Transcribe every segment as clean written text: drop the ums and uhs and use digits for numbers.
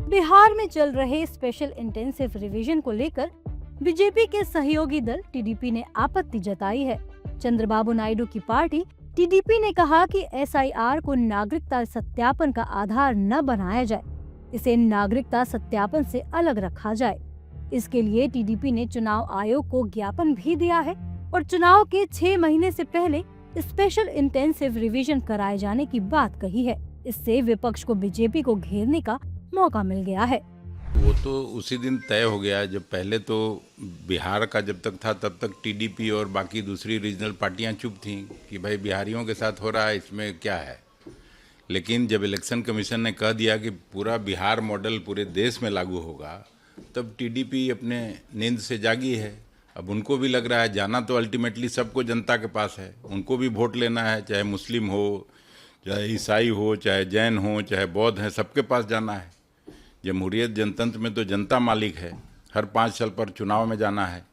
बिहार में चल रहे स्पेशल इंटेंसिव रिवीजन को लेकर बीजेपी के सहयोगी दल टीडीपी ने आपत्ति जताई है। चंद्रबाबू नायडू की पार्टी टीडीपी ने कहा कि एसआईआर को नागरिकता सत्यापन का आधार न बनाया जाए, इसे नागरिकता सत्यापन से अलग रखा जाए। इसके लिए टीडीपी ने चुनाव आयोग को ज्ञापन भी दिया है और चुनाव के 6 महीने से पहले स्पेशल इंटेंसिव रिवीजन कराए जाने की बात कही है। इससे विपक्ष को बीजेपी को घेरने का मौका मिल गया है। वो तो उसी दिन तय हो गया जब पहले तो बिहार का जब तक था तब तक टीडीपी और बाकी दूसरी रीजनल पार्टियां चुप थीं कि भाई बिहारियों के साथ हो रहा है, इसमें क्या है। लेकिन जब इलेक्शन कमीशन ने कह दिया कि पूरा बिहार मॉडल पूरे देश में लागू होगा, तब टीडीपी अपने नींद से जागी है। अब उनको भी लग रहा है जाना तो अल्टीमेटली सबको जनता के पास है, उनको भी वोट लेना है, चाहे मुस्लिम हो, चाहे ईसाई हो, चाहे जैन हो, चाहे बौद्ध हैं, सबके पास जाना है। जमहूरियत जनतंत्र में तो जनता मालिक है, हर 5 साल पर चुनाव में जाना है।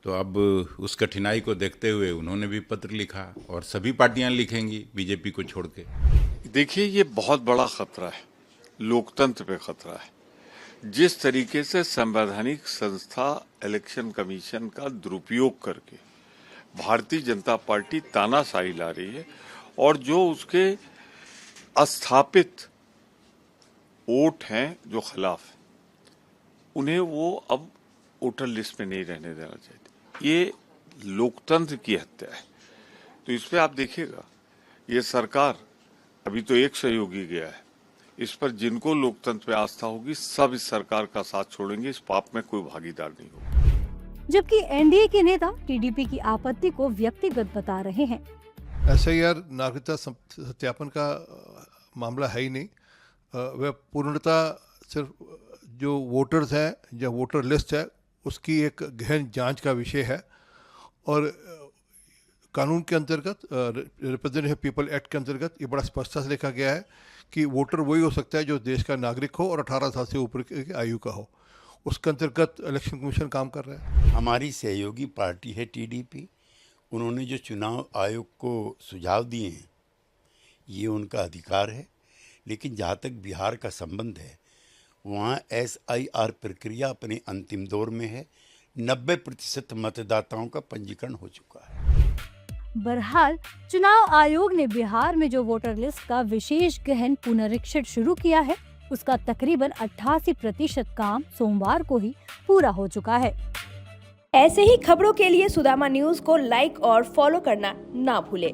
तो अब उस कठिनाई को देखते हुए उन्होंने भी पत्र लिखा और सभी पार्टियां लिखेंगी बीजेपी को छोड़ के। देखिए, ये बहुत बड़ा खतरा है, लोकतंत्र पे खतरा है। जिस तरीके से संवैधानिक संस्था इलेक्शन कमीशन का दुरुपयोग करके भारतीय जनता पार्टी तानाशाही ला रही है और जो उसके स्थापित वोट हैं जो खिलाफ, उन्हें वो अब वोटर लिस्ट में नहीं रहने देना चाहिए। ये लोकतंत्र की हत्या है। तो इस पे आप देखिएगा, ये सरकार अभी तो एक सहयोगी गया है, इस पर जिनको लोकतंत्र पे आस्था होगी सब इस सरकार का साथ छोड़ेंगे, इस पाप में कोई भागीदार नहीं होगा। जबकि एनडीए के नेता टीडीपी की आपत्ति को व्यक्तिगत बता रहे हैं। एसआईआर नागरिकता सत्यापन का मामला है ही नहीं। वह पूर्णतः सिर्फ जो वोटर्स हैं या वोटर लिस्ट है उसकी एक गहन जांच का विषय है और कानून के अंतर्गत रिप्रेजेंटेटिव पीपल एक्ट के अंतर्गत ये बड़ा स्पष्टता से लिखा गया है कि वोटर वही हो सकता है जो देश का नागरिक हो और 18 साल से ऊपर की आयु का हो। उसके अंतर्गत इलेक्शन कमीशन काम कर रहा है। हमारी सहयोगी पार्टी है टीडीपी, उन्होंने जो चुनाव आयोग को सुझाव दिए हैं ये उनका अधिकार है। लेकिन जहाँ तक बिहार का संबंध है, वहाँ एसआईआर प्रक्रिया अपने अंतिम दौर में है। 90% मतदाताओं का पंजीकरण हो चुका है। बहरहाल चुनाव आयोग ने बिहार में जो वोटर लिस्ट का विशेष गहन पुनरीक्षण शुरू किया है, उसका तकरीबन 88% काम सोमवार को ही पूरा हो चुका है। ऐसे ही खबरों के लिए सुदामा न्यूज को लाइक और फॉलो करना ना भूलें।